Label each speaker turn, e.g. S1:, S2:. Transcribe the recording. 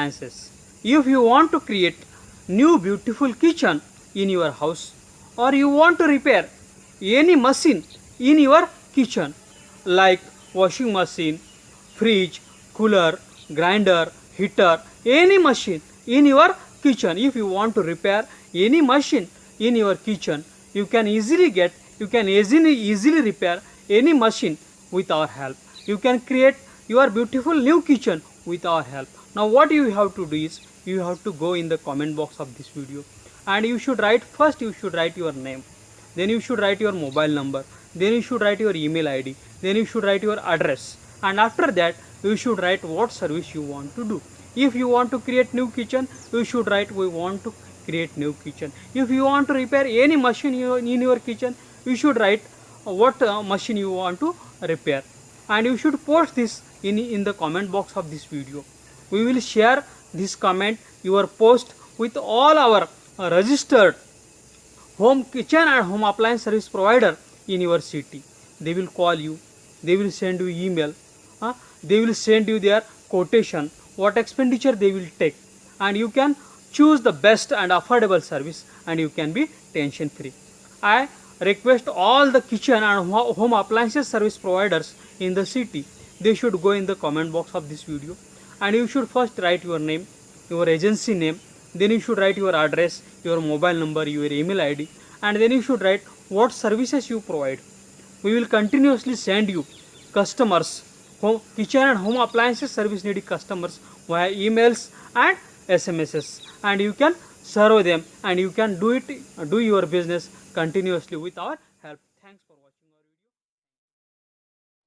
S1: appliances. If you want to create new beautiful kitchen in your house, or you want to repair any machine in your kitchen like washing machine, fridge, cooler, grinder, heater, any machine in your kitchen, if you want to repair any machine in your kitchen, you can easily repair any machine with our help. You can create your beautiful new kitchen with our help. Now what you have to do is, you have to go in the comment box of this video, and you should write your name, then you should write your mobile number, then you should write your email ID, then you should write your address, and after that you should write what service you want to do. If you want to create new kitchen, you should write we want to create new kitchen. If you want to repair any machine in your kitchen, you should write what machine you want to repair, and you should post this in the comment box of this video. We will share this comment, your post, with all our registered home kitchen and home appliance service provider in your city. They will call you, they will send you email, they will send you their quotation, what expenditure they will take, and you can choose the best and affordable service, and you can be tension free. I request all the kitchen and home appliances service providers in the city, they should go in the comment box of this video, and you should first write your name, your agency name, then you should write your address, your mobile number, your email ID, and then you should write what services you provide. We will continuously send you customers, kitchen and home appliances service needy customers via emails and SMSs, and you can serve them, and you can do your business continuously with our help. Thanks for watching.